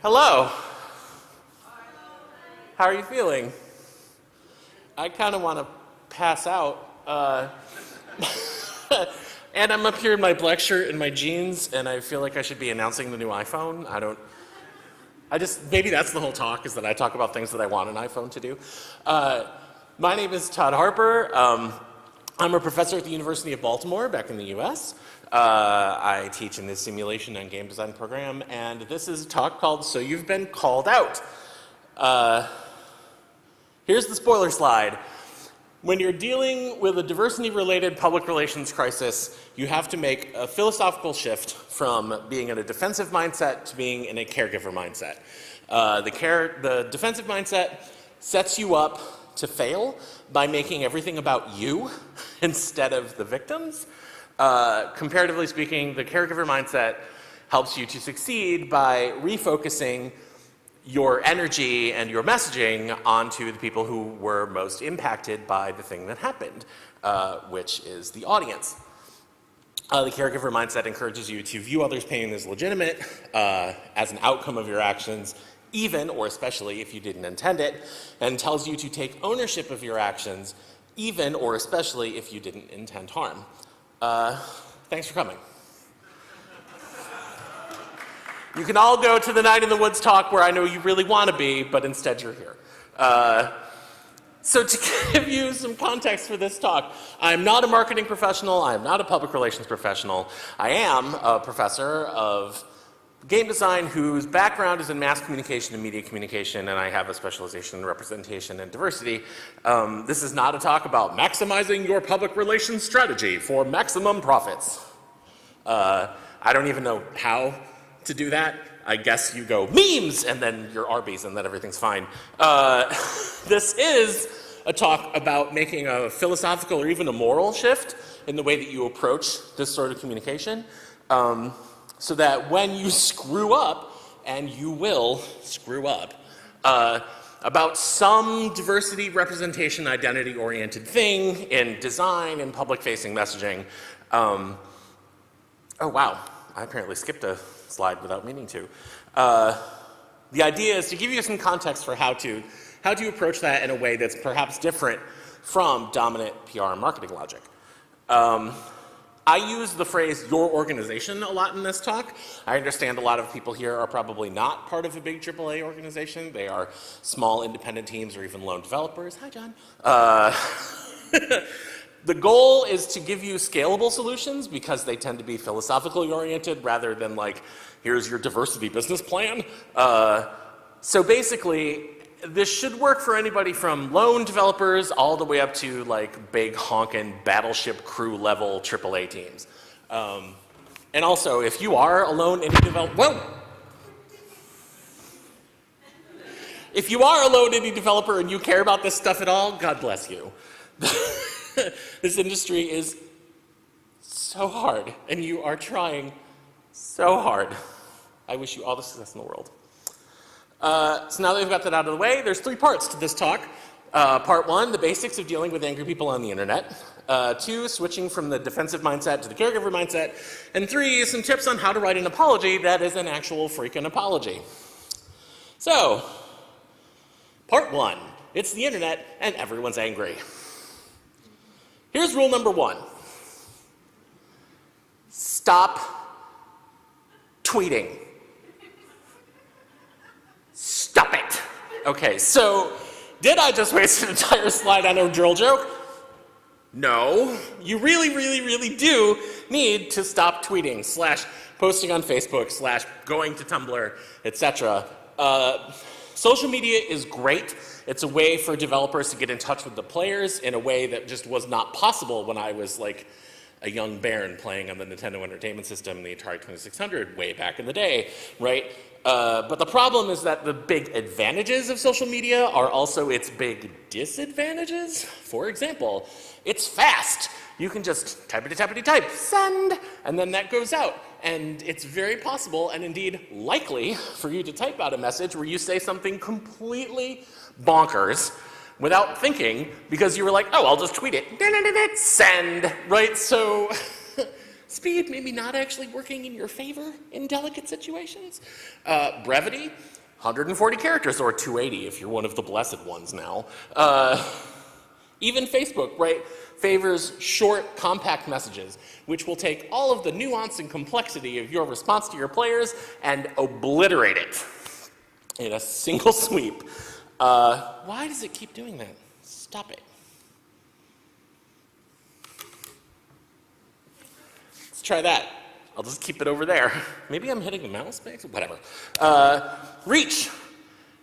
Hello. How are you feeling? I kind of want to pass out. And I'm up here in my black shirt and my jeans, and I feel like I should be announcing the new iPhone. Maybe that's the whole talk, is that I talk about things that I want an iPhone to do. My name is Todd Harper. I'm a professor at the University of Baltimore back in the US. I teach in the simulation and game design program, and this is a talk called So You've Been Called Out. Here's the spoiler slide. When you're dealing with a diversity-related public relations crisis, you have to make a philosophical shift from being in a defensive mindset to being in a caregiver mindset. The defensive mindset sets you up to fail by making everything about you instead of the victims. Comparatively speaking, the caregiver mindset helps you to succeed by refocusing your energy and your messaging onto the people who were most impacted by the thing that happened, which is the audience. The caregiver mindset encourages you to view others' pain as legitimate, as an outcome of your actions, even or especially if you didn't intend it, and tells you to take ownership of your actions, even or especially if you didn't intend harm. Thanks for coming. You can all go to the Night in the Woods talk where I know you really want to be, but instead you're here. So to give you some context for this talk, I'm not a marketing professional, I'm not a public relations professional. I am a professor of game design whose background is in mass communication and media communication, and I have a specialization in representation and diversity. This is not a talk about maximizing your public relations strategy for maximum profits. I don't even know how to do that. I guess you go memes and then your Arby's and then everything's fine. This is a talk about making a philosophical or even a moral shift in the way that you approach this sort of communication. So that when you screw up, and you will screw up, about some diversity, representation, identity-oriented thing in design and public-facing messaging. Oh wow, I apparently skipped a slide without meaning to. The idea is to give you some context for how to approach that in a way that's perhaps different from dominant PR and marketing logic. I use the phrase your organization a lot in this talk. I understand a lot of people here are probably not part of a big AAA organization. They are small independent teams or even lone developers. Hi, John. The goal is to give you scalable solutions because they tend to be philosophically oriented rather than like, here's your diversity business plan. So basically, this should work for anybody from lone developers all the way up to like big honkin' battleship crew level AAA teams. And also, if you are a lone indie developer, if you are a lone indie developer and you care about this stuff at all, God bless you. This industry is so hard, and you are trying so hard. I wish you all the success in the world. So now that we've got that out of the way, there's 3 parts to this talk. Part 1, the basics of dealing with angry people on the internet. 2, switching from the defensive mindset to the caregiver mindset. And 3, some tips on how to write an apology that is an actual freaking apology. So, part 1, it's the internet and everyone's angry. Here's rule number 1. Stop tweeting. Stop it. Okay, so did I just waste an entire slide on a drill joke? No. You really, really, really do need to stop tweeting / posting on Facebook / going to Tumblr, etc. Social media is great. It's a way for developers to get in touch with the players in a way that just was not possible when I was like a young baron playing on the Nintendo Entertainment System and the Atari 2600 way back in the day, right? But the problem is that the big advantages of social media are also its big disadvantages. For example, it's fast. You can just type, send, and then that goes out. And it's very possible, and indeed likely, for you to type out a message where you say something completely bonkers without thinking, because you were like, oh, I'll just tweet it, send, right? So Speed, maybe not actually working in your favor in delicate situations. Brevity, 140 characters, or 280 if you're one of the blessed ones now. Even Facebook, right, favors short, compact messages, which will take all of the nuance and complexity of your response to your players and obliterate it in a single sweep. Why does it keep doing that? Stop it. Let's try that. I'll just keep it over there. Maybe I'm hitting the mouse, whatever. Reach.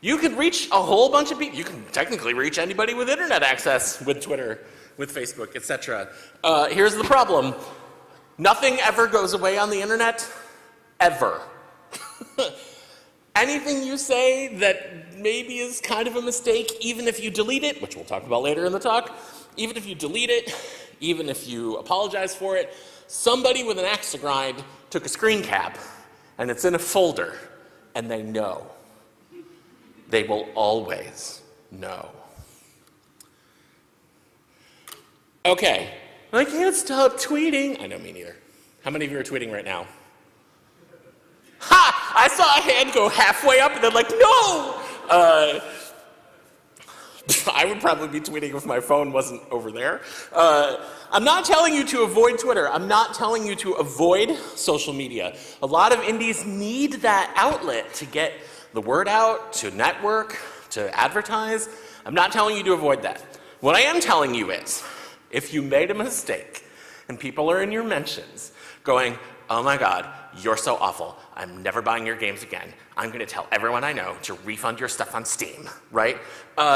You can reach a whole bunch of people. You can technically reach anybody with internet access with Twitter, with Facebook, etc. Here's the problem. Nothing ever goes away on the internet, ever. Anything you say that maybe is kind of a mistake, even if you delete it, which we'll talk about later in the talk, even if you delete it, even if you apologize for it, somebody with an axe to grind took a screen cap, and it's in a folder, and they know. They will always know. Okay, I can't stop tweeting. I know, me neither. How many of you are tweeting right now? Ha! I saw a hand go halfway up and then like, no! I would probably be tweeting if my phone wasn't over there. I'm not telling you to avoid Twitter. I'm not telling you to avoid social media. A lot of indies need that outlet to get the word out, to network, to advertise. I'm not telling you to avoid that. What I am telling you is, if you made a mistake and people are in your mentions going, oh my God, you're so awful. I'm never buying your games again. I'm going to tell everyone I know to refund your stuff on Steam, right?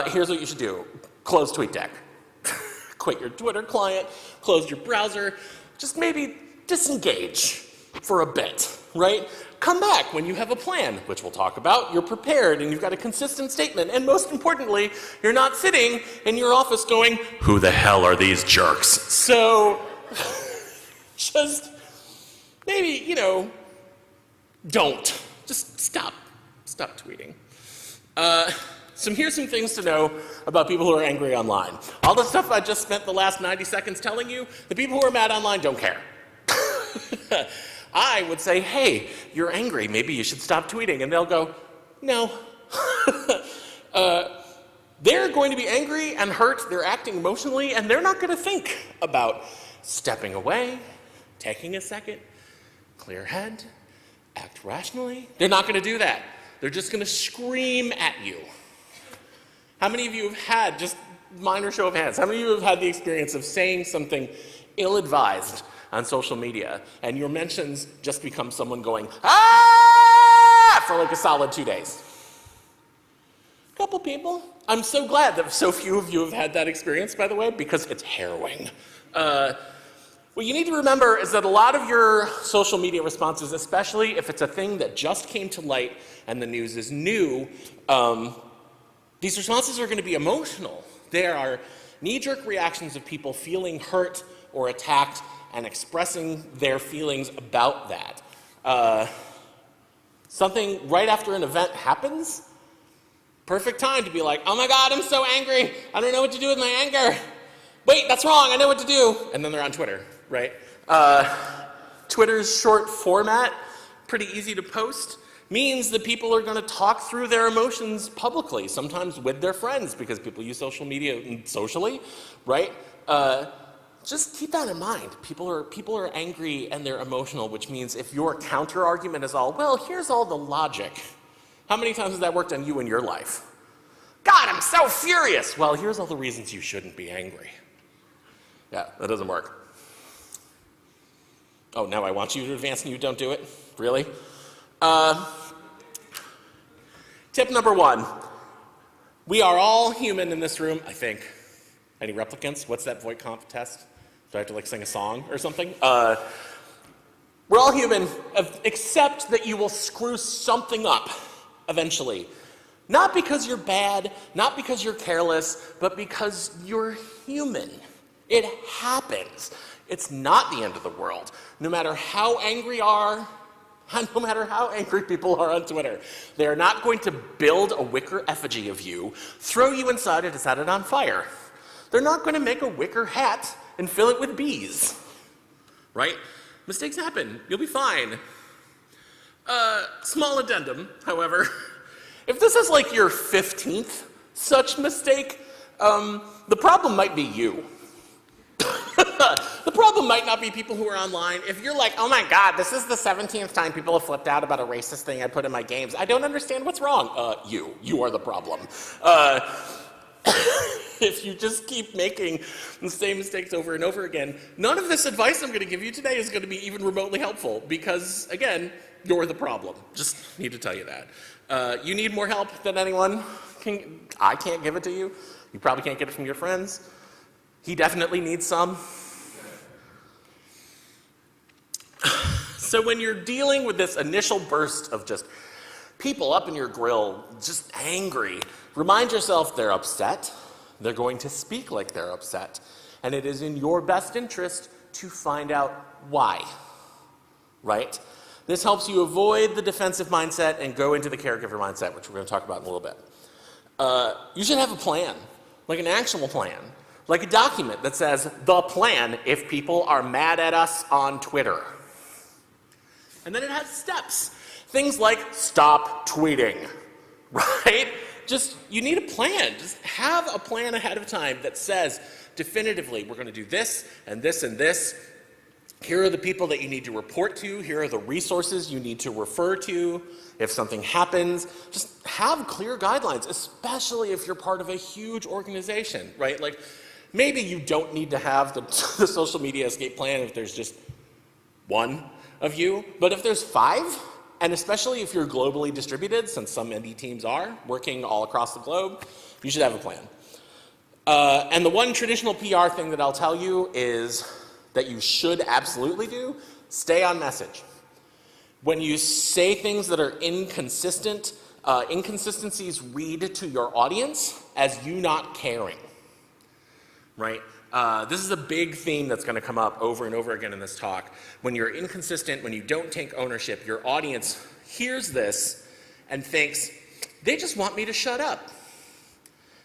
Here's what you should do. Close TweetDeck. Quit your Twitter client, close your browser, just maybe disengage for a bit, right? Come back when you have a plan, which we'll talk about. You're prepared and you've got a consistent statement. And most importantly, you're not sitting in your office going, who the hell are these jerks? So just maybe, you know, don't. Just stop. Stop tweeting. Here's some things to know about people who are angry online. All the stuff I just spent the last 90 seconds telling you, the people who are mad online don't care. I would say, hey, you're angry. Maybe you should stop tweeting. And they'll go, no. They're going to be angry and hurt. They're acting emotionally, and they're not going to think about stepping away, taking a second, clear head, act rationally. They're not going to do that. They're just going to scream at you. How many of you have had, just minor show of hands, how many of you have had the experience of saying something ill-advised on social media, and your mentions just become someone going, ah, for like a solid 2 days? A couple people. I'm so glad that so few of you have had that experience, by the way, because it's harrowing. What you need to remember is that a lot of your social media responses, especially if it's a thing that just came to light and the news is new, these responses are going to be emotional. They are knee-jerk reactions of people feeling hurt or attacked and expressing their feelings about that. Something right after an event happens, perfect time to be like, oh my God, I'm so angry. I don't know what to do with my anger. Wait, that's wrong. I know what to do. And then they're on Twitter, right? Twitter's short format, pretty easy to post, means that people are going to talk through their emotions publicly, sometimes with their friends, because people use social media socially, right? Just keep that in mind. People are angry and they're emotional, which means if your counter argument is all, well, here's all the logic. How many times has that worked on you in your life? God, I'm so furious. Well, here's all the reasons you shouldn't be angry. Yeah, that doesn't work. Oh, now I want you to advance and you don't do it? Really? Tip number 1. We are all human in this room, I think. Any replicants? What's that voice comp test? Do I have to like sing a song or something? We're all human, except that you will screw something up eventually. Not because you're bad, not because you're careless, but because you're human. It happens. It's not the end of the world. No matter how angry no matter how angry people are on Twitter, they are not going to build a wicker effigy of you, throw you inside and set it on fire. They're not going to make a wicker hat and fill it with bees, right? Mistakes happen. You'll be fine. Small addendum, however. If this is like your 15th such mistake, the problem might be you. The problem might not be people who are online. If you're like, oh my god, this is the 17th time people have flipped out about a racist thing I put in my games, I don't understand what's wrong. You are the problem. If you just keep making the same mistakes over and over again, none of this advice I'm going to give you today is going to be even remotely helpful because, again, you're the problem. Just need to tell you that. You need more help than anyone can. I can't give it to you. You probably can't get it from your friends. He definitely needs some. So when you're dealing with this initial burst of just people up in your grill, just angry, remind yourself they're upset. They're going to speak like they're upset. And it is in your best interest to find out why, right? This helps you avoid the defensive mindset and go into the caregiver mindset, which we're going to talk about in a little bit. You should have a plan, like an actionable plan, like a document that says, the plan if people are mad at us on Twitter. And then it has steps. Things like stop tweeting, right? Just, you need a plan. Just have a plan ahead of time that says definitively, we're going to do this and this and this. Here are the people that you need to report to. Here are the resources you need to refer to if something happens. Just have clear guidelines, especially if you're part of a huge organization, right? Like, maybe you don't need to have the social media escape plan if there's just one of you, but if there's 5, and especially if you're globally distributed, since some indie teams are working all across the globe, you should have a plan. And the one traditional PR thing that I'll tell you is that you should absolutely do, stay on message. When you say things that are inconsistent, inconsistencies read to your audience as you not caring, right? This is a big theme that's going to come up over and over again in this talk. When you're inconsistent, when you don't take ownership, your audience hears this and thinks, they just want me to shut up.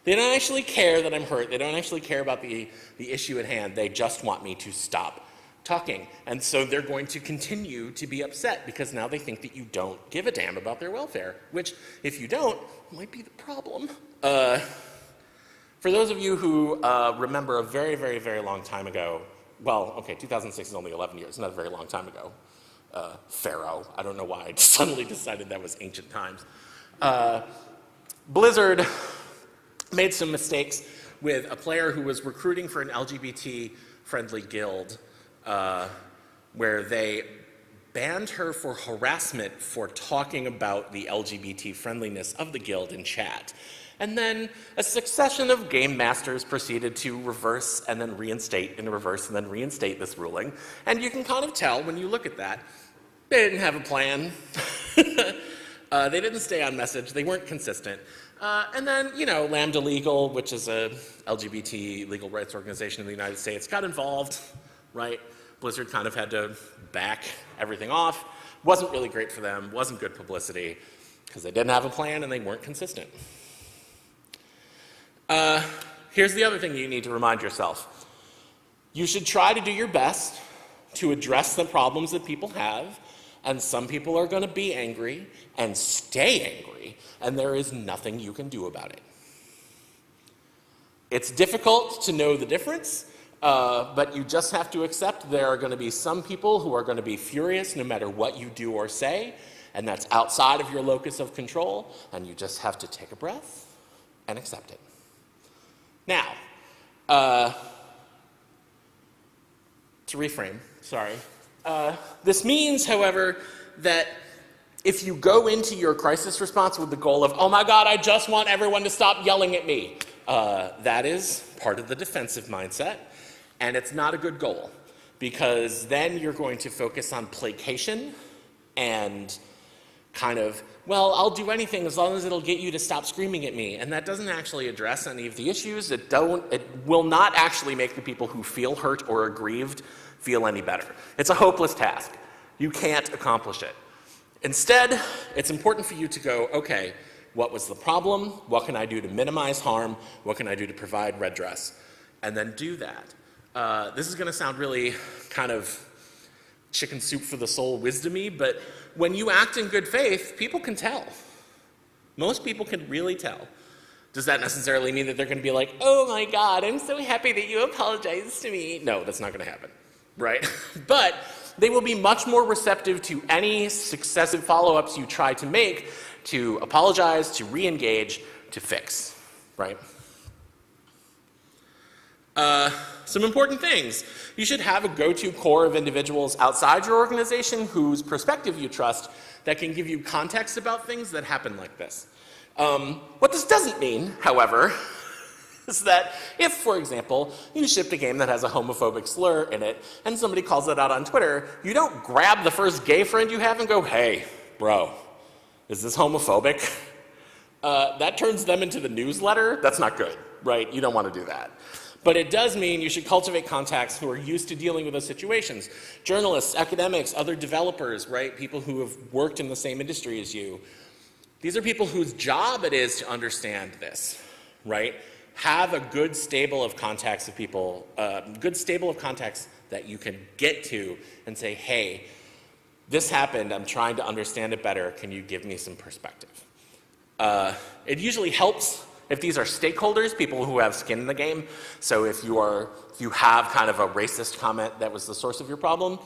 They don't actually care that I'm hurt. They don't actually care about the issue at hand. They just want me to stop talking. And so they're going to continue to be upset because now they think that you don't give a damn about their welfare, which, if you don't, might be the problem. For those of you who remember a very, very, very long time ago, well, okay, 2006 is only 11 years, not a very long time ago. Pharaoh, I don't know why I suddenly decided that was ancient times. Blizzard made some mistakes with a player who was recruiting for an LGBT-friendly guild, where they banned her for harassment for talking about the LGBT friendliness of the guild in chat. And then a succession of game masters proceeded to reverse and then reinstate and reverse and then reinstate this ruling. And you can kind of tell when you look at that, they didn't have a plan. They didn't stay on message. They weren't consistent. And then, you know, Lambda Legal, which is a LGBT legal rights organization in the United States, got involved, right? Blizzard kind of had to back everything off. Wasn't really great for them. Wasn't good publicity because they didn't have a plan and they weren't consistent. Here's the other thing you need to remind yourself. You should try to do your best to address the problems that people have, and some people are going to be angry and stay angry, and there is nothing you can do about it. It's difficult to know the difference, but you just have to accept there are going to be some people who are going to be furious no matter what you do or say, and that's outside of your locus of control, and you just have to take a breath and accept it. Now, to reframe, sorry. This means, however, that if you go into your crisis response with the goal of, oh my God, I just want everyone to stop yelling at me, that is part of the defensive mindset, and it's not a good goal, because then you're going to focus on placation and kind of, well, I'll do anything as long as it'll get you to stop screaming at me. And that doesn't actually address any of the issues. It will not actually make the people who feel hurt or aggrieved feel any better. It's a hopeless task. You can't accomplish it. Instead, it's important for you to go, okay, what was the problem? What can I do to minimize harm? What can I do to provide redress? And then do that. This is going to sound really kind of chicken soup for the soul wisdom-y, but when you act in good faith, people can tell. Most people can really tell. Does that necessarily mean that they're going to be like, oh my God, I'm so happy that you apologized to me? No, that's not going to happen, right? But they will be much more receptive to any successive follow-ups you try to make, to apologize, to re-engage, to fix, right? Some important things. You should have a go-to core of individuals outside your organization whose perspective you trust that can give you context about things that happen like this. What this doesn't mean, however, is that if, for example, you shipped a game that has a homophobic slur in it and somebody calls it out on Twitter, you don't grab the first gay friend you have and go, hey, bro, is this homophobic? That turns them into the newsletter. That's not good, right? You don't want to do that. But it does mean you should cultivate contacts who are used to dealing with those situations. Journalists, academics, other developers, right? People who have worked in the same industry as you. These are people whose job it is to understand this, right? Have a good stable of contacts of people, good stable of contacts that you can get to and say, hey, this happened, I'm trying to understand it better, can you give me some perspective? It usually helps if these are stakeholders, people who have skin in the game. So if you have kind of a racist comment that was the source of your problem,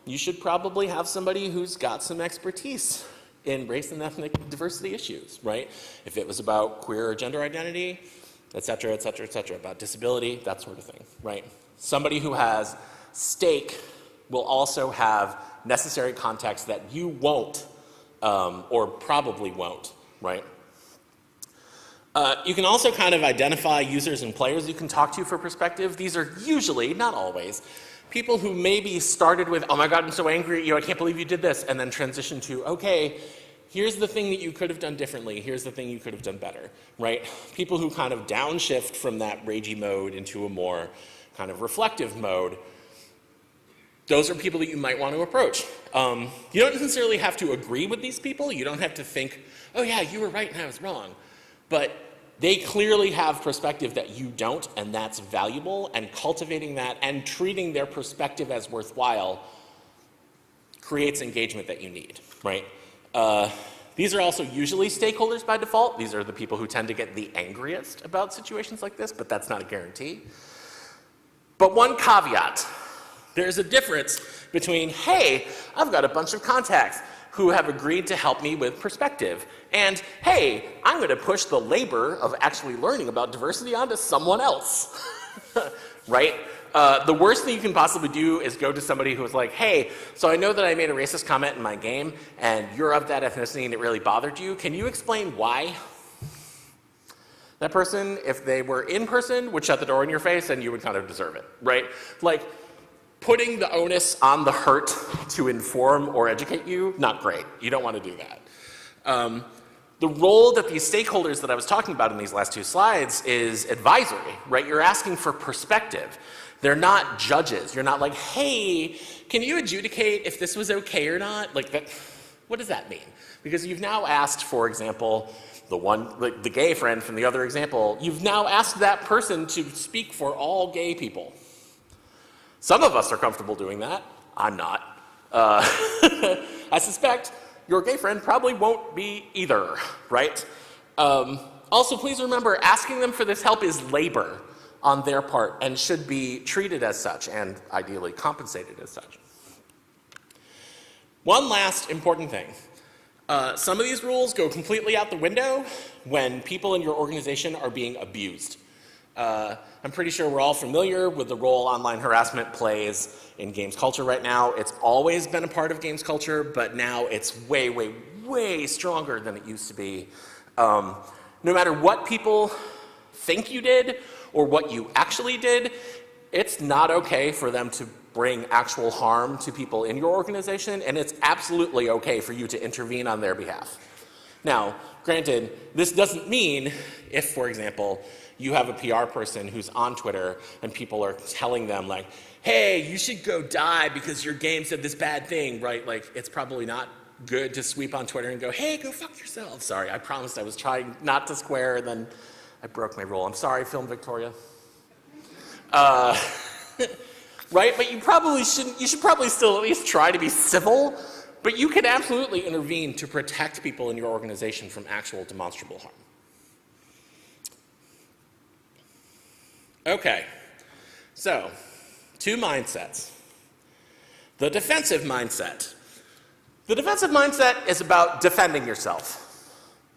you should probably have somebody who's got some expertise in race and ethnic diversity issues, right? If it was about queer or gender identity, et cetera, et cetera, et cetera, about disability, that sort of thing, right? Somebody who has stake will also have necessary context that you won't, or probably won't, right? You can also kind of identify users and players you can talk to for perspective. These are usually, not always, people who maybe started with, oh my God, I'm so angry at you, I can't believe you did this, and then transition to, okay, here's the thing that you could have done differently, here's the thing you could have done better, right? People who kind of downshift from that ragey mode into a more kind of reflective mode. Those are people that you might want to approach. You don't necessarily have to agree with these people. You don't have to think, oh yeah, you were right and I was wrong. But they clearly have perspective that you don't, and that's valuable, and cultivating that and treating their perspective as worthwhile creates engagement that you need, right? These are also usually stakeholders by default. These are the people who tend to get the angriest about situations like this, but that's not a guarantee. But one caveat, there's a difference between, hey, I've got a bunch of contacts who have agreed to help me with perspective, and hey, I'm going to push the labor of actually learning about diversity onto someone else, right? The worst thing you can possibly do is go to somebody who is like, hey, so I know that I made a racist comment in my game, and you're of that ethnicity and it really bothered you. Can you explain why? That person, if they were in person, would shut the door in your face and you would kind of deserve it, right? Like, putting the onus on the hurt to inform or educate you, not great. You don't want to do that. The role that these stakeholders that I was talking about in these last two slides is advisory, right? You're asking for perspective. They're not judges. You're not like, hey, can you adjudicate if this was okay or not? Like, that, what does that mean? Because you've now asked, for example, the gay friend from the other example, you've now asked that person to speak for all gay people. Some of us are comfortable doing that. I'm not. I suspect your gay friend probably won't be either, right? Also, please remember, asking them for this help is labor on their part and should be treated as such and ideally compensated as such. One last important thing. Some of these rules go completely out the window when people in your organization are being abused. I'm pretty sure we're all familiar with the role online harassment plays in games culture right now. It's always been a part of games culture, but now it's way, way, way stronger than it used to be. No matter what people think you did or what you actually did, it's not okay for them to bring actual harm to people in your organization, and it's absolutely okay for you to intervene on their behalf. Now, granted, this doesn't mean if, for example, you have a PR person who's on Twitter and people are telling them like, hey, you should go die because your game said this bad thing, right? Like, it's probably not good to sweep on Twitter and go, hey, go fuck yourself. Sorry, I promised I was trying not to swear, then I broke my rule. I'm sorry, Film Victoria. right? But you should probably still at least try to be civil, but you can absolutely intervene to protect people in your organization from actual demonstrable harm. Okay, so 2 mindsets. The defensive mindset. The defensive mindset is about defending yourself.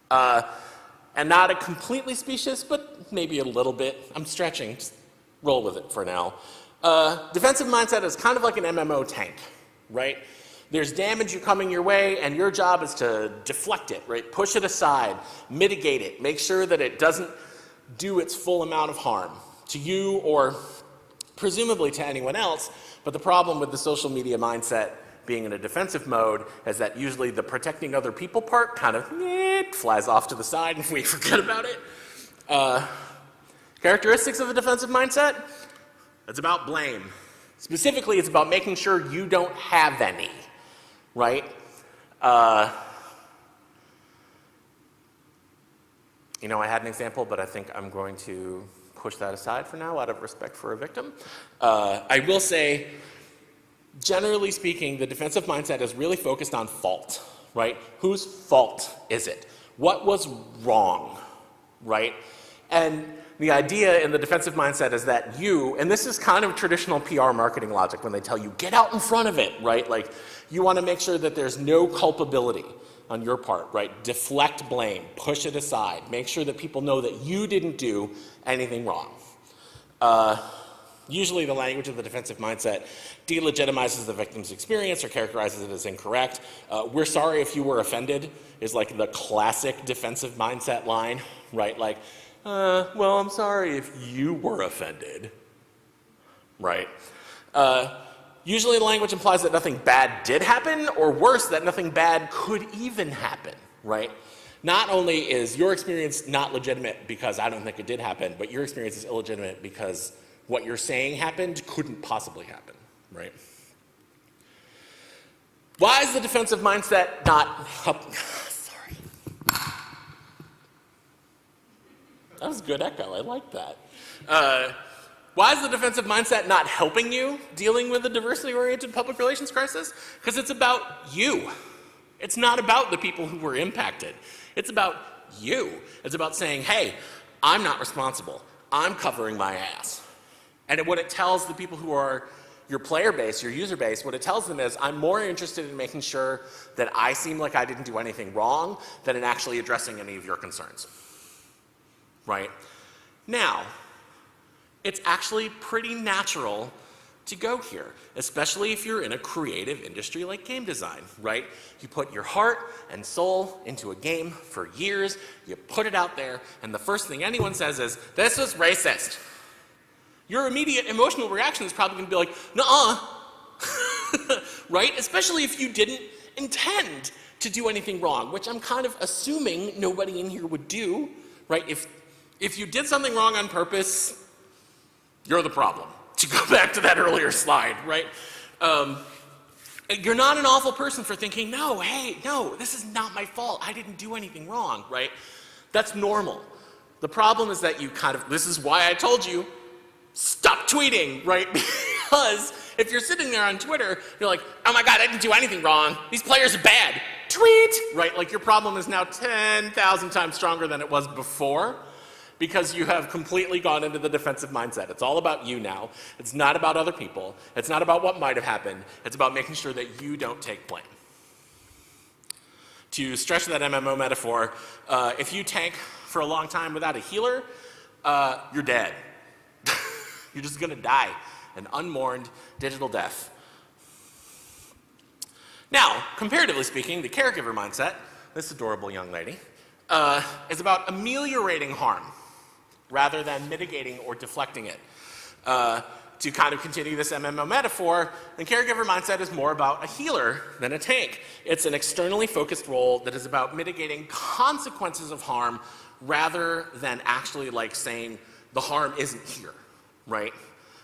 And not a completely specious, but maybe a little bit. I'm stretching, just roll with it for now. Defensive mindset is kind of like an MMO tank, right? There's damage coming your way, and your job is to deflect it, right? Push it aside, mitigate it, make sure that it doesn't do its full amount of harm to you or presumably to anyone else. But the problem with the social media mindset being in a defensive mode is that usually the protecting other people part kind of flies off to the side and we forget about it. Characteristics of the defensive mindset? It's about blame. Specifically, it's about making sure you don't have any, right? You know, I had an example, but I think I'm going to push that aside for now out of respect for a victim. I will say, generally speaking, the defensive mindset is really focused on fault, right? Whose fault is it? What was wrong, right? And the idea in the defensive mindset is that you, and this is kind of traditional PR marketing logic when they tell you, get out in front of it, right? Like, you want to make sure that there's no culpability on your part, right? Deflect blame, push it aside, make sure that people know that you didn't do anything wrong. Usually the language of the defensive mindset delegitimizes the victim's experience or characterizes it as incorrect. We're sorry if you were offended is like the classic defensive mindset line, right? Like, well, I'm sorry if you were offended, right? Usually the language implies that nothing bad did happen, or worse, that nothing bad could even happen, right? Not only is your experience not legitimate because I don't think it did happen, but your experience is illegitimate because what you're saying happened couldn't possibly happen, right? Why is the defensive mindset not sorry. That was a good echo, I like that. Why is the defensive mindset not helping you dealing with a diversity-oriented public relations crisis? Because it's about you. It's not about the people who were impacted. It's about you. It's about saying, hey, I'm not responsible. I'm covering my ass. And what it tells the people who are your player base, your user base, what it tells them is, I'm more interested in making sure that I seem like I didn't do anything wrong than in actually addressing any of your concerns, right? Now, it's actually pretty natural to go here, especially if you're in a creative industry like game design, right? You put your heart and soul into a game for years, you put it out there, and the first thing anyone says is, this was racist. Your immediate emotional reaction is probably going to be like, nuh-uh, right? Especially if you didn't intend to do anything wrong, which I'm kind of assuming nobody in here would do, right? If you did something wrong on purpose, you're the problem. To go back to that earlier slide, right? You're not an awful person for thinking, no, hey, no, this is not my fault. I didn't do anything wrong, right? That's normal. The problem is that you this is why I told you, stop tweeting, right? Because if you're sitting there on Twitter, you're like, oh my God, I didn't do anything wrong. These players are bad. Tweet, right? Like your problem is now 10,000 times stronger than it was before because you have completely gone into the defensive mindset. It's all about you now. It's not about other people. It's not about what might have happened. It's about making sure that you don't take blame. To stretch that MMO metaphor, if you tank for a long time without a healer, you're dead. You're just gonna die, an unmourned digital death. Now, comparatively speaking, the caregiver mindset, this adorable young lady, is about ameliorating harm rather than mitigating or deflecting it. To kind of continue this MMO metaphor, the caregiver mindset is more about a healer than a tank. It's an externally focused role that is about mitigating consequences of harm rather than actually like saying the harm isn't here. Right?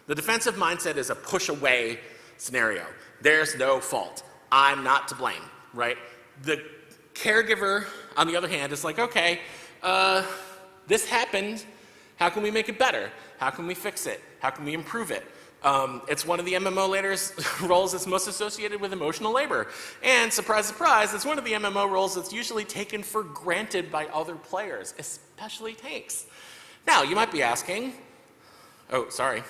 The defensive mindset is a push away scenario. There's no fault. I'm not to blame, right? The caregiver, on the other hand, is like, okay, this happened. How can we make it better? How can we fix it? How can we improve it? It's one of the MMO roles that's most associated with emotional labor. And surprise, surprise, it's one of the MMO roles that's usually taken for granted by other players, especially tanks. Now, you might be asking, oh, sorry.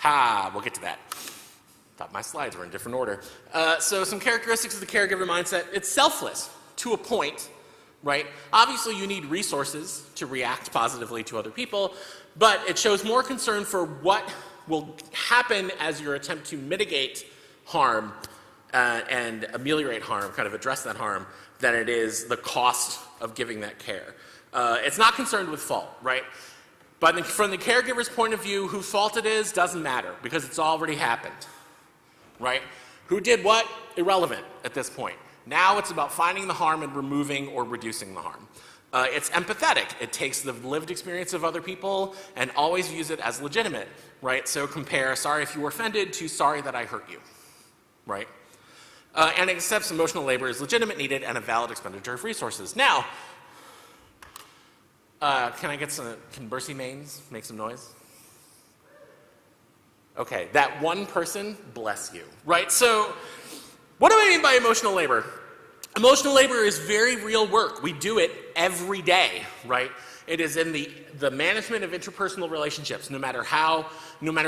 We'll get to that. Thought my slides were in different order. So some characteristics of the caregiver mindset. It's selfless to a point, right? Obviously, you need resources to react positively to other people, but it shows more concern for what will happen as your attempt to mitigate harm and ameliorate harm, kind of address that harm, than it is the cost of giving that care. It's not concerned with fault, right? But from the caregiver's point of view, whose fault it is doesn't matter because it's already happened, right? Who did what? Irrelevant at this point. Now it's about finding the harm and removing or reducing the harm. It's empathetic. It takes the lived experience of other people and always views it as legitimate, right? So compare sorry if you were offended to sorry that I hurt you, right? And it accepts emotional labor as legitimate, needed, and a valid expenditure of resources. Now, can Bercy Mains make some noise? Okay, that one person, bless you, right? So, what do I mean by emotional labor? Emotional labor is very real work. We do it every day, right? It is in the management of interpersonal relationships, no matter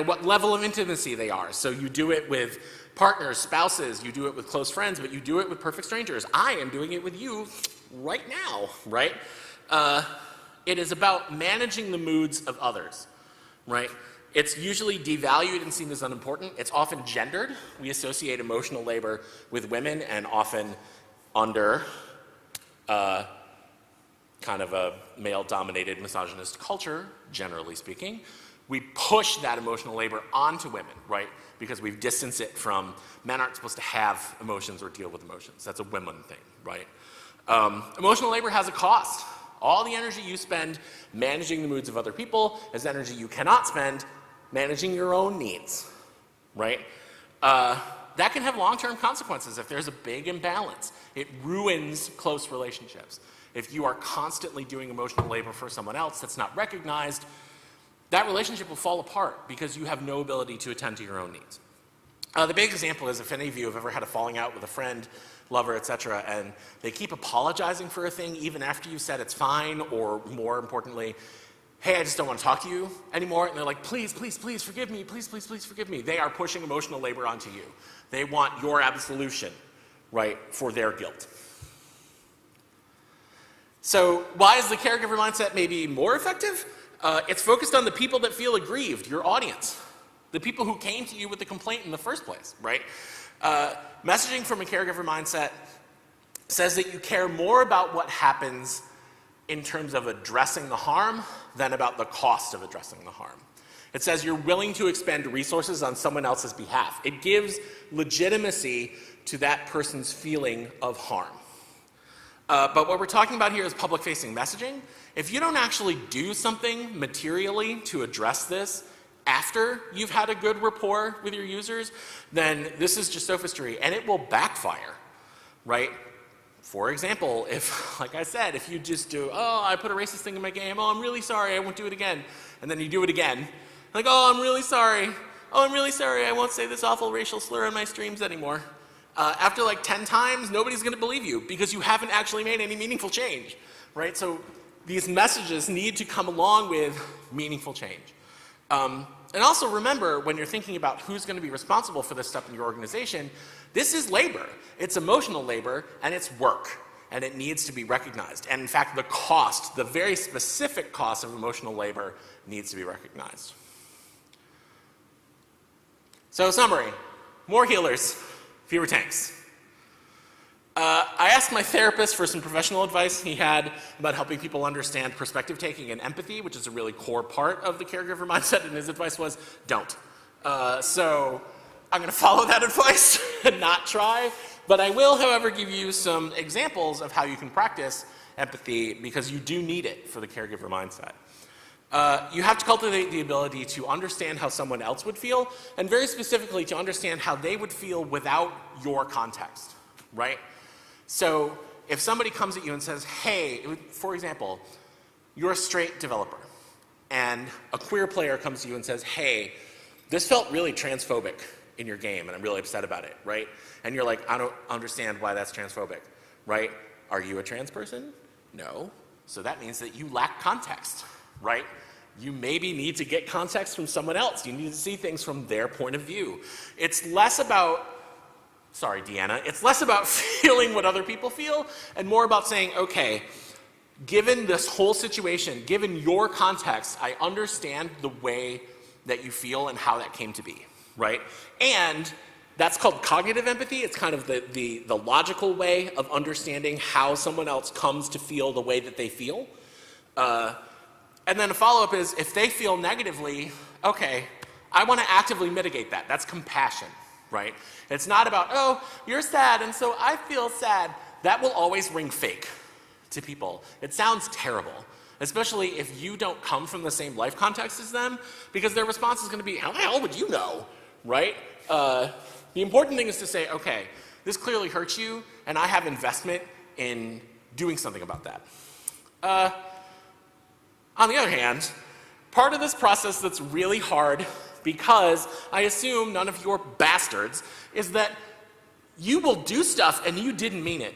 what level of intimacy they are. So you do it with partners, spouses, you do it with close friends, but you do it with perfect strangers. I am doing it with you right now, right? It is about managing the moods of others, right? It's usually devalued and seen as unimportant. It's often gendered. We associate emotional labor with women and often under kind of a male-dominated misogynist culture, generally speaking. We push that emotional labor onto women, right? Because we've distanced it from men aren't supposed to have emotions or deal with emotions. That's a women thing, right? Emotional labor has a cost. All the energy you spend managing the moods of other people is energy you cannot spend managing your own needs, right? That can have long-term consequences if there's a big imbalance. It ruins close relationships. If you are constantly doing emotional labor for someone else that's not recognized, that relationship will fall apart because you have no ability to attend to your own needs. The big example is if any of you have ever had a falling out with a friend, lover, etc., and they keep apologizing for a thing even after you said it's fine, or more importantly, hey, I just don't want to talk to you anymore, and they're like, please, please, please forgive me, please, please, please forgive me. They are pushing emotional labor onto you. They want your absolution, right, for their guilt. So why is the caregiver mindset maybe more effective? It's focused on the people that feel aggrieved, your audience, the people who came to you with the complaint in the first place, right? Messaging from a caregiver mindset says that you care more about what happens in terms of addressing the harm than about the cost of addressing the harm. It says you're willing to expend resources on someone else's behalf. It gives legitimacy to that person's feeling of harm. But what we're talking about here is public-facing messaging. If you don't actually do something materially to address this after you've had a good rapport with your users, then this is just sophistry, and it will backfire, right? For example, if, like I said, if you just do, oh, I put a racist thing in my game, oh, I'm really sorry, I won't do it again, and then you do it again, like, oh, I'm really sorry, I won't say this awful racial slur on my streams anymore. After like 10 times, nobody's going to believe you because you haven't actually made any meaningful change, right? So these messages need to come along with meaningful change. And also remember, when you're thinking about who's going to be responsible for this stuff in your organization, this is labor. It's emotional labor, and it's work, and it needs to be recognized. And in fact, the cost, the very specific cost of emotional labor needs to be recognized. So summary, more healers, fewer tanks. I asked my therapist for some professional advice he had about helping people understand perspective taking and empathy, which is a really core part of the caregiver mindset, and his advice was, don't. So I'm going to follow that advice and not try, but I will, however, give you some examples of how you can practice empathy because you do need it for the caregiver mindset. You have to cultivate the ability to understand how someone else would feel, and very specifically to understand how they would feel without your context, right? So if somebody comes at you and says, hey, for example, you're a straight developer, and a queer player comes to you and says, hey, this felt really transphobic in your game, and I'm really upset about it, right? And you're like, I don't understand why that's transphobic, right? Are you a trans person? No. So that means that you lack context, right? You maybe need to get context from someone else. You need to see things from their point of view. It's less about, sorry, Deanna, it's less about feeling what other people feel and more about saying, okay, given this whole situation, given your context, I understand the way that you feel and how that came to be, right? And that's called cognitive empathy. It's kind of the logical way of understanding how someone else comes to feel the way that they feel. And then a follow-up is, if they feel negatively, okay, I want to actively mitigate that. That's compassion, right? It's not about, oh, you're sad, and so I feel sad. That will always ring fake to people. It sounds terrible, especially if you don't come from the same life context as them, because their response is going to be, how the hell would you know, right? The important thing is to say, okay, this clearly hurts you, and I have investment in doing something about that. On the other hand, part of this process that's really hard, because I assume none of your bastards, is that you will do stuff and you didn't mean it.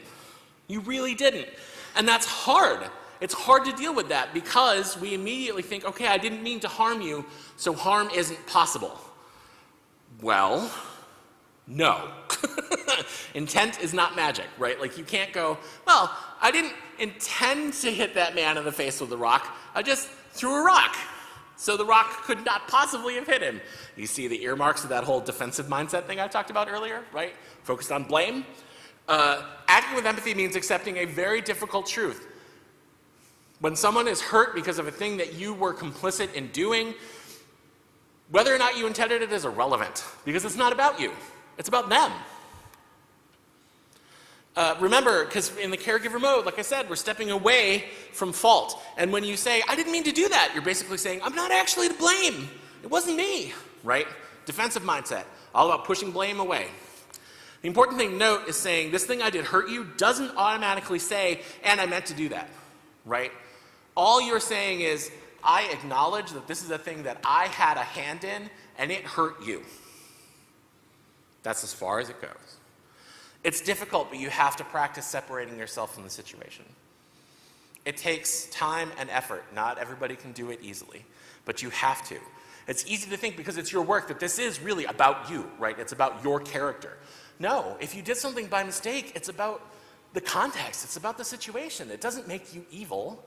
You really didn't. And that's hard. It's hard to deal with that because we immediately think, okay, I didn't mean to harm you, so harm isn't possible. Well, no. Intent is not magic, right? Like you can't go, well, I didn't intend to hit that man in the face with a rock. I just threw a rock. So the rock could not possibly have hit him. You see the earmarks of that whole defensive mindset thing I talked about earlier, right? Focused on blame. Acting with empathy means accepting a very difficult truth. When someone is hurt because of a thing that you were complicit in doing, whether or not you intended it is irrelevant, because it's not about you. It's about them. Remember, because in the caregiver mode, like I said, we're stepping away from fault. And when you say, I didn't mean to do that, you're basically saying, I'm not actually to blame. It wasn't me, right? Defensive mindset, all about pushing blame away. The important thing to note is saying, this thing I did hurt you doesn't automatically say, and I meant to do that, right? All you're saying is, I acknowledge that this is a thing that I had a hand in, and it hurt you. That's as far as it goes. It's difficult, but you have to practice separating yourself from the situation. It takes time and effort. Not everybody can do it easily, but you have to. It's easy to think, because it's your work, that this is really about you, right? It's about your character. No, if you did something by mistake, it's about the context. It's about the situation. It doesn't make you evil,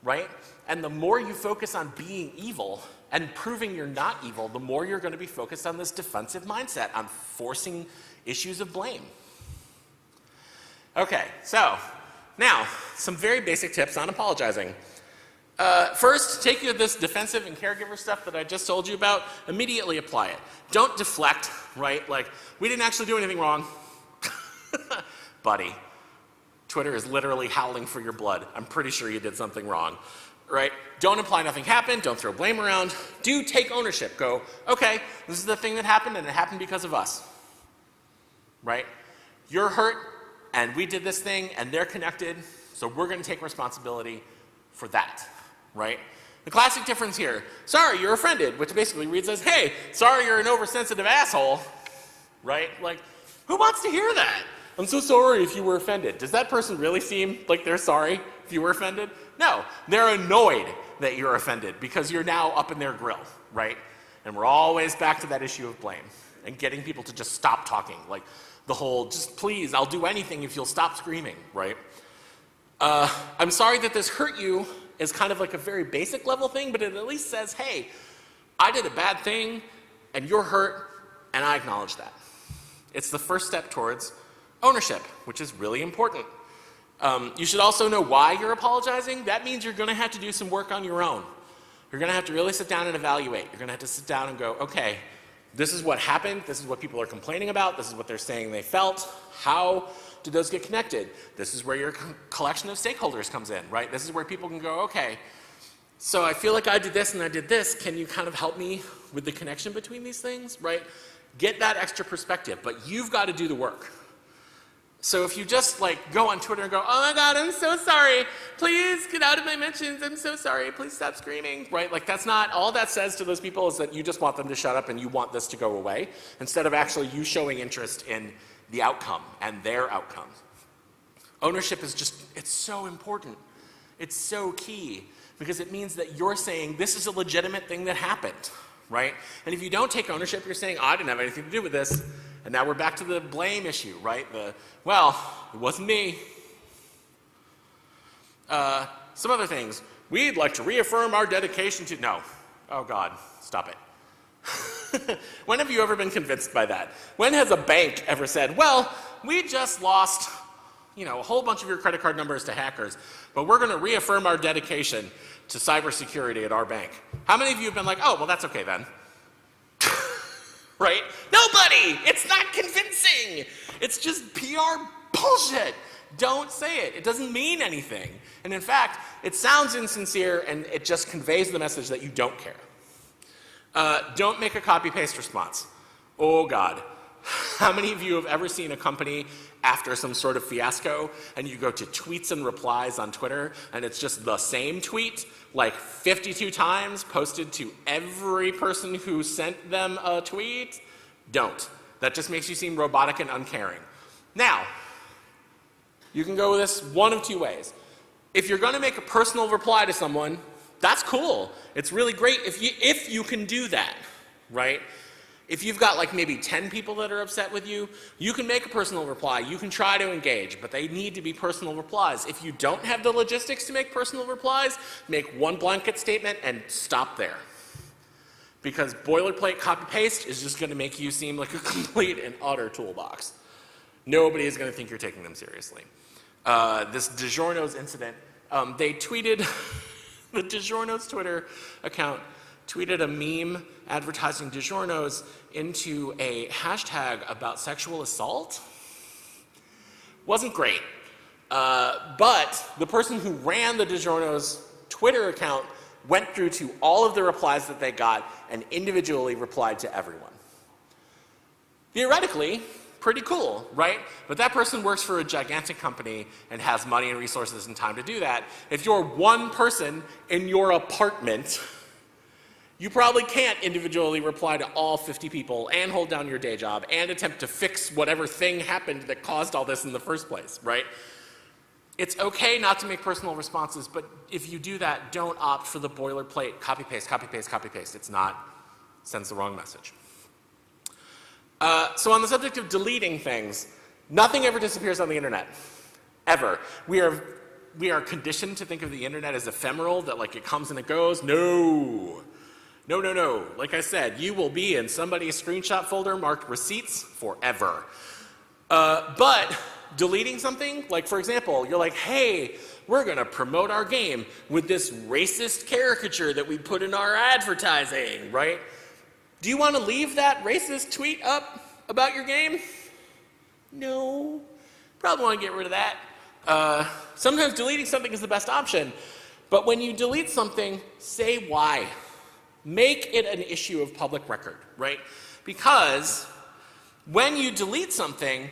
right? And the more you focus on being evil and proving you're not evil, the more you're going to be focused on this defensive mindset, on forcing issues of blame. Okay, so now, some very basic tips on apologizing. First, take this defensive and caregiver stuff that I just told you about, immediately apply it. Don't deflect, right? Like, we didn't actually do anything wrong. Buddy, Twitter is literally howling for your blood. I'm pretty sure you did something wrong, right? Don't imply nothing happened. Don't throw blame around. Do take ownership. Go, okay, this is the thing that happened, and it happened because of us, right? You're hurt, and we did this thing, and they're connected, so we're going to take responsibility for that, right? The classic difference here, sorry, you're offended, which basically reads as, hey, sorry you're an oversensitive asshole, right? Like, who wants to hear that? I'm so sorry if you were offended. Does that person really seem like they're sorry if you were offended? No, they're annoyed that you're offended because you're now up in their grill, right? And we're always back to that issue of blame and getting people to just stop talking, like the whole, just please, I'll do anything if you'll stop screaming, right? I'm sorry that this hurt you is kind of like a very basic level thing, but it at least says, hey, I did a bad thing and you're hurt and I acknowledge that. It's the first step towards ownership, which is really important. You should also know why you're apologizing. That means you're going to have to do some work on your own. You're going to have to really sit down and evaluate. You're going to have to sit down and go, okay, this is what happened. This is what people are complaining about. This is what they're saying they felt. How do those get connected? This is where your collection of stakeholders comes in, right? This is where people can go, okay, so I feel like I did this and I did this. Can you kind of help me with the connection between these things, right? Get that extra perspective, but you've got to do the work. So if you just like go on Twitter and go, oh my God, I'm so sorry please get out of my mentions, I'm so sorry, please stop screaming, right? Like that's not, all that says to those people is that you just want them to shut up and you want this to go away, instead of actually you showing interest in the outcome and their outcomes. Ownership is just, it's so important. It's so key, because it means that you're saying this is a legitimate thing that happened, right? And if you don't take ownership, you're saying, I didn't have anything to do with this. And now we're back to the blame issue, right? Well, it wasn't me. Some other things. We'd like to reaffirm our dedication to, no. Oh God, stop it. When have you ever been convinced by that? When has a bank ever said, well, we just lost, a whole bunch of your credit card numbers to hackers, but we're going to reaffirm our dedication to cybersecurity at our bank? How many of you have been like, oh, well, that's okay then? Right? Nobody! It's not convincing! It's just PR bullshit! Don't say it. It doesn't mean anything. And in fact, it sounds insincere and it just conveys the message that you don't care. Don't make a copy-paste response. Oh God. How many of you have ever seen a company after some sort of fiasco and you go to tweets and replies on Twitter and it's just the same tweet like 52 times posted to every person who sent them a tweet? Don't. That just makes you seem robotic and uncaring. Now, you can go this one of two ways. If you're going to make a personal reply to someone, that's cool. It's really great if you can do that, right? If you've got like maybe 10 people that are upset with you, you can make a personal reply. You can try to engage, but they need to be personal replies. If you don't have the logistics to make personal replies, make one blanket statement and stop there. Because boilerplate copy-paste is just going to make you seem like a complete and utter toolbox. Nobody is going to think you're taking them seriously. This DiGiorno's incident, they tweeted, the DiGiorno's Twitter account tweeted a meme advertising DiGiorno's into a hashtag about sexual assault. Wasn't great. But the person who ran the DiGiorno's Twitter account went through to all of the replies that they got and individually replied to everyone. Theoretically, pretty cool, right? But that person works for a gigantic company and has money and resources and time to do that. If you're one person in your apartment, you probably can't individually reply to all 50 people and hold down your day job and attempt to fix whatever thing happened that caused all this in the first place, right? It's okay not to make personal responses, but if you do that, don't opt for the boilerplate copy-paste, copy-paste, copy-paste. It's not, sends the wrong message. So on the subject of deleting things, nothing ever disappears on the internet, ever. We are conditioned to think of the internet as ephemeral, that like it comes and it goes. No. No, no, no. Like I said, you will be in somebody's screenshot folder marked receipts forever. But deleting something, like for example, you're like, hey, we're going to promote our game with this racist caricature that we put in our advertising, right? Do you want to leave that racist tweet up about your game? No. Probably want to get rid of that. Sometimes deleting something is the best option, but when you delete something, say why. Make it an issue of public record, right? Because when you delete something,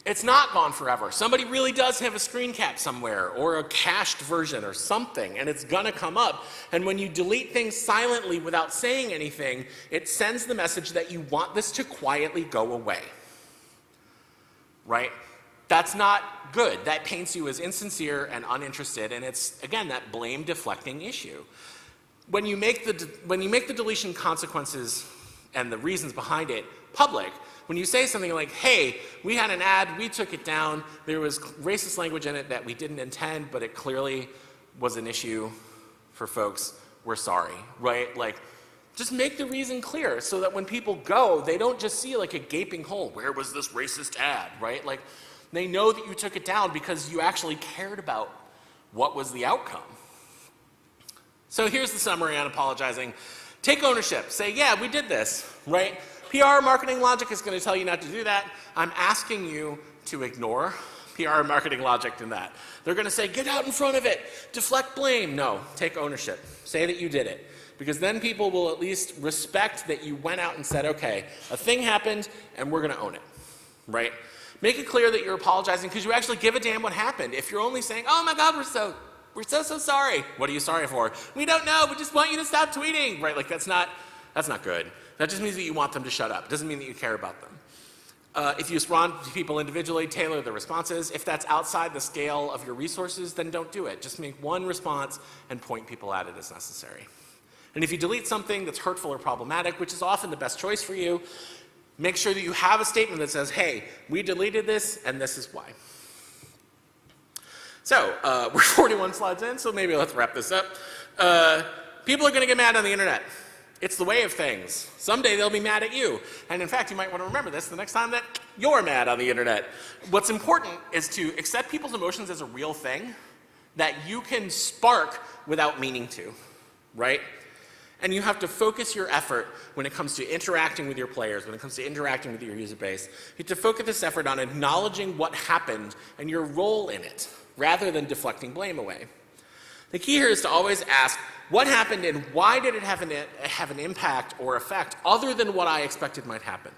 it's not gone forever. Somebody really does have a screen cap somewhere or a cached version or something, and it's gonna come up. And when you delete things silently without saying anything, it sends the message that you want this to quietly go away, right? That's not good. That paints you as insincere and uninterested, and it's, again, that blame deflecting issue. When you make the deletion consequences and the reasons behind it public, when you say something like, hey, we had an ad, we took it down, there was racist language in it that we didn't intend, but it clearly was an issue for folks, we're sorry, right? Like, just make the reason clear so that when people go, they don't just see like a gaping hole, where was this racist ad, right? Like, they know that you took it down because you actually cared about what was the outcome. So here's the summary on apologizing. Take ownership. Say, yeah, we did this, right? PR marketing logic is going to tell you not to do that. I'm asking you to ignore PR marketing logic in that. They're going to say, get out in front of it, deflect blame. No, take ownership. Say that you did it. Because then people will at least respect that you went out and said, okay, a thing happened and we're going to own it, right? Make it clear that you're apologizing because you actually give a damn what happened. If you're only saying, oh my God, we're so we're so sorry. What are you sorry for? We don't know, we just want you to stop tweeting, right? Like that's not good. That just means that you want them to shut up. It doesn't mean that you care about them. If you respond to people individually, tailor the responses. If that's outside the scale of your resources, then don't do it. Just make one response and point people at it as necessary. And if you delete something that's hurtful or problematic, which is often the best choice for you, make sure that you have a statement that says, hey, we deleted this and this is why. So, we're 41 slides in, so maybe let's wrap this up. People are going to get mad on the internet. It's the way of things. Someday they'll be mad at you. And in fact, you might want to remember this the next time that you're mad on the internet. What's important is to accept people's emotions as a real thing that you can spark without meaning to, right? And you have to focus your effort when it comes to interacting with your players, when it comes to interacting with your user base. You have to focus this effort on acknowledging what happened and your role in it, rather than deflecting blame away. The key here is to always ask, what happened and why did it have an impact or effect other than what I expected might happen?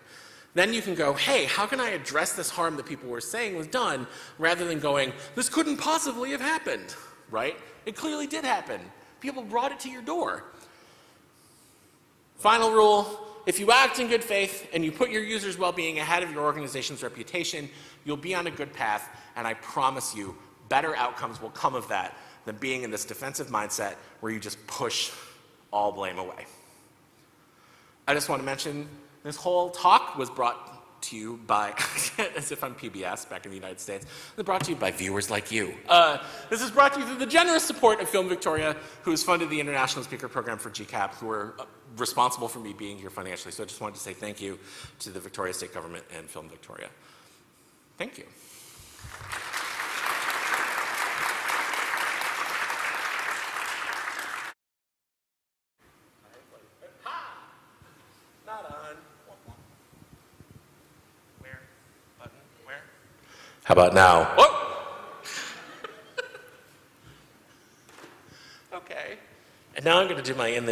Then you can go, hey, how can I address this harm that people were saying was done, rather than going, this couldn't possibly have happened, right? It clearly did happen. People brought it to your door. Final rule, if you act in good faith and you put your users' well-being ahead of your organization's reputation, you'll be on a good path, and I promise you, better outcomes will come of that than being in this defensive mindset where you just push all blame away. I just want to mention this whole talk was brought to you by, as if I'm PBS back in the United States, it's brought to you by viewers like you. This is brought to you through the generous support of Film Victoria, who has funded the International Speaker Program for GCAP, who are responsible for me being here financially. So I just wanted to say thank you to the Victoria State Government and Film Victoria. Thank you. How about now? Whoa! Okay. And now I'm going to do my in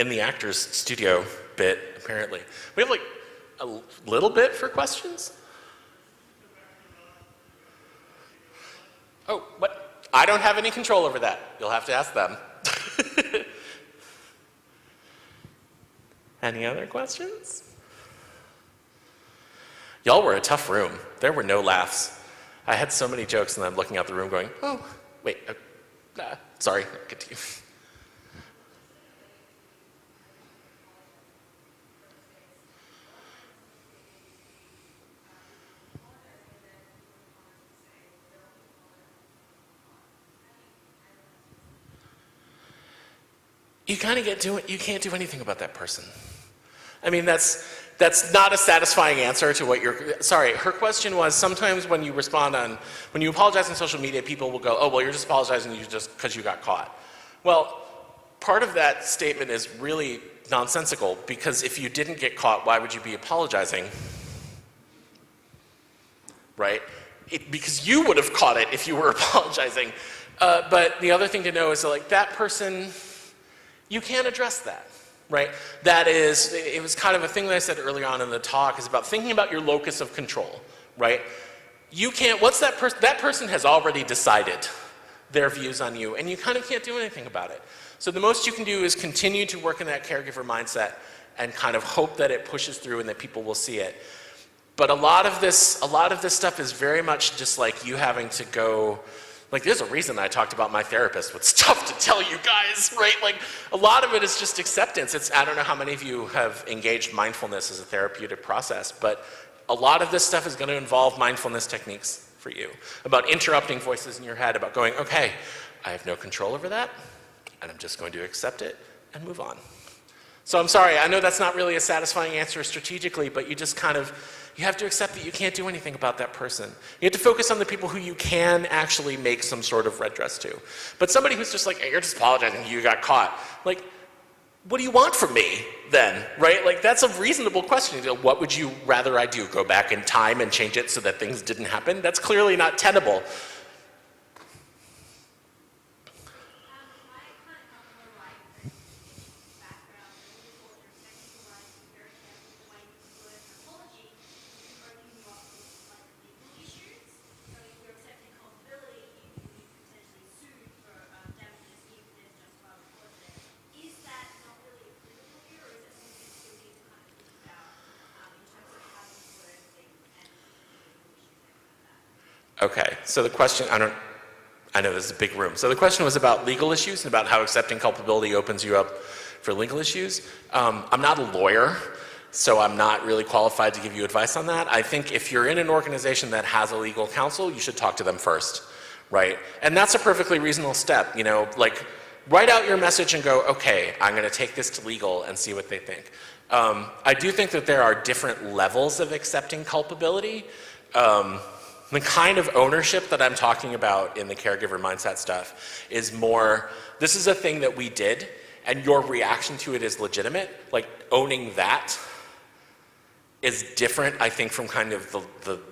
the actor's studio bit, apparently. We have like a little bit for questions? Oh, what? I don't have any control over that. You'll have to ask them. Any other questions? Y'all were a tough room. There were no laughs. I had so many jokes, and I'm looking out the room going, oh, wait, sorry, I'll get to you. You kind of you can't do anything about that person. I mean, that's not a satisfying answer to what you're, sorry, her question was sometimes when you when you apologize on social media, people will go, oh, well, you're just apologizing just because you got caught. Well, part of that statement is really nonsensical, because if you didn't get caught, why would you be apologizing? Right? Because you would have caught it if you were apologizing. But the other thing to know is that, like, that person, you can't address that. Right? That is, it was kind of a thing that I said earlier on in the talk, is about thinking about your locus of control, right? You can't, what's that person has already decided their views on you, and you kind of can't do anything about it. So the most you can do is continue to work in that caregiver mindset and kind of hope that it pushes through and that people will see it. But a lot of this stuff is very much just like you having to go, like, there's a reason I talked about my therapist. It's tough to tell you guys, right? Like, a lot of it is just acceptance. I don't know how many of you have engaged mindfulness as a therapeutic process, but a lot of this stuff is going to involve mindfulness techniques for you, about interrupting voices in your head, about going, okay, I have no control over that, and I'm just going to accept it and move on. So I'm sorry, I know that's not really a satisfying answer strategically, but you just kind of, you have to accept that you can't do anything about that person. You have to focus on the people who you can actually make some sort of redress to. But somebody who's just like, hey, you're just apologizing, you got caught. Like, what do you want from me then, right? Like, that's a reasonable question. You know, what would you rather I do? Go back in time and change it so that things didn't happen? That's clearly not tenable. Okay, so the question, I know this is a big room. So the question was about legal issues and about how accepting culpability opens you up for legal issues. I'm not a lawyer, so I'm not really qualified to give you advice on that. I think if you're in an organization that has a legal counsel, you should talk to them first, right? And that's a perfectly reasonable step, you know, like write out your message and go, okay, I'm gonna take this to legal and see what they think. I do think that there are different levels of accepting culpability. The kind of ownership that I'm talking about in the caregiver mindset stuff is more, this is a thing that we did and your reaction to it is legitimate. Like owning that is different, I think, from kind of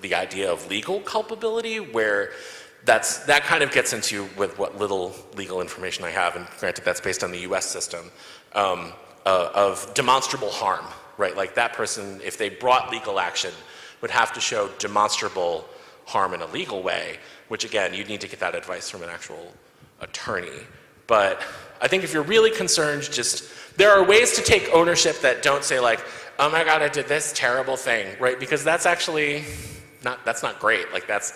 the idea of legal culpability, where that kind of gets into with what little legal information I have, and granted that's based on the US system, of demonstrable harm, right? Like that person, if they brought legal action, would have to show demonstrable harm in a legal way, which again, you'd need to get that advice from an actual attorney. But I think if you're really concerned, there are ways to take ownership that don't say like, oh my God, I did this terrible thing, right? Because that's actually that's not great. Like that's,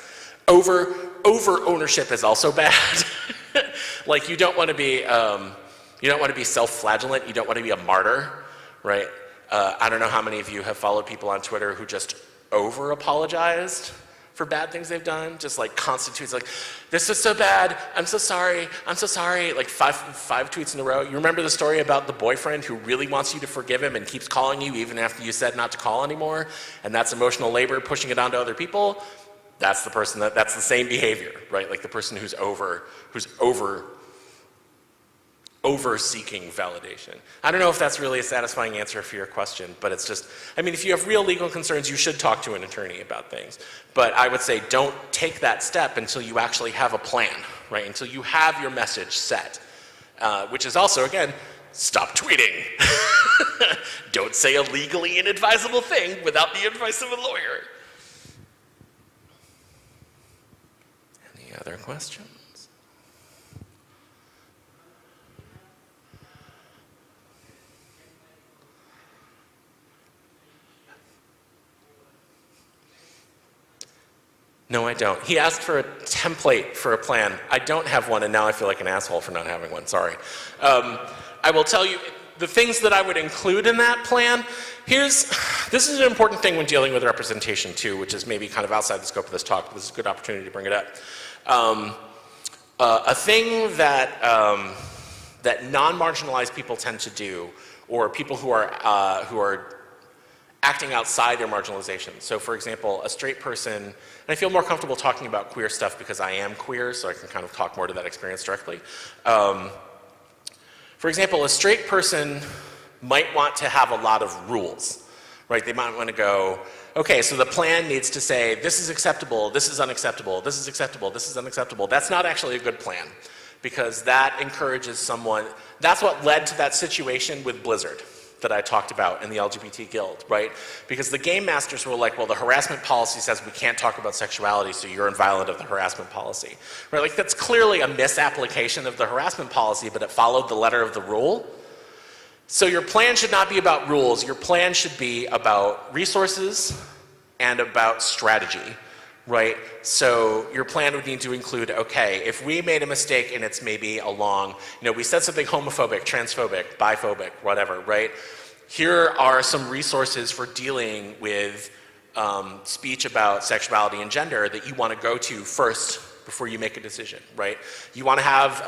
over ownership is also bad. Like you don't want to be self-flagellant, you don't want to be a martyr, right? I don't know how many of you have followed people on Twitter who just over-apologized for bad things they've done, just like constitutes like, this is so bad, I'm so sorry, like five tweets in a row. You remember the story about the boyfriend who really wants you to forgive him and keeps calling you even after you said not to call anymore, and that's emotional labor, pushing it onto other people? That's the person that's the same behavior, right? Like the person who's over-seeking validation. I don't know if that's really a satisfying answer for your question, but it's just, I mean, if you have real legal concerns, you should talk to an attorney about things. But I would say don't take that step until you actually have a plan, right? Until you have your message set, which is also, again, stop tweeting. Don't say a legally inadvisable thing without the advice of a lawyer. Any other questions? No, I don't. He asked for a template for a plan. I don't have one, and now I feel like an asshole for not having one, sorry. I will tell you the things that I would include in that plan. This is an important thing when dealing with representation too, which is maybe kind of outside the scope of this talk, but this is a good opportunity to bring it up. A thing that non-marginalized people tend to do, or people who are acting outside their marginalization. So for example, a straight person, and I feel more comfortable talking about queer stuff because I am queer, so I can kind of talk more to that experience directly. For example, a straight person might want to have a lot of rules, right? They might want to go, okay, so the plan needs to say, this is acceptable, this is unacceptable, this is acceptable, this is unacceptable. That's not actually a good plan, because that encourages someone, that's what led to that situation with Blizzard that I talked about in the LGBT Guild, right? Because the game masters were like, well, the harassment policy says we can't talk about sexuality, so you're inviolate of the harassment policy, right? Like that's clearly a misapplication of the harassment policy, but it followed the letter of the rule. So your plan should not be about rules, your plan should be about resources and about strategy, right? So your plan would need to include, okay, if we made a mistake and it's maybe along, we said something homophobic, transphobic, biphobic, whatever, right? Here are some resources for dealing with speech about sexuality and gender that you want to go to first before you make a decision, right? You want to have,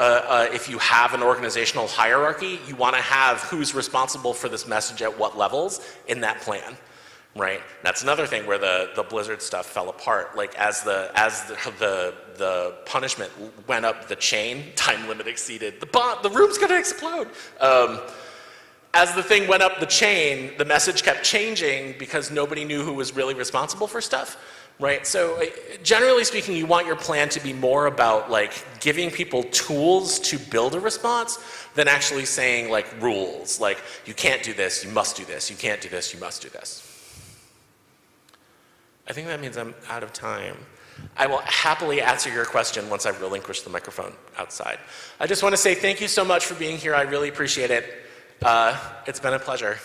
if you have an organizational hierarchy, you want to have who's responsible for this message at what levels in that plan. Right? That's another thing where the Blizzard stuff fell apart. Like as the punishment went up the chain, time limit exceeded, the room's gonna explode. As the thing went up the chain, the message kept changing because nobody knew who was really responsible for stuff. Right? So generally speaking, you want your plan to be more about like giving people tools to build a response than actually saying like rules, like you can't do this, you must do this, you can't do this, you must do this. I think that means I'm out of time. I will happily answer your question once I've relinquished the microphone outside. I just want to say thank you so much for being here. I really appreciate it. It's been a pleasure.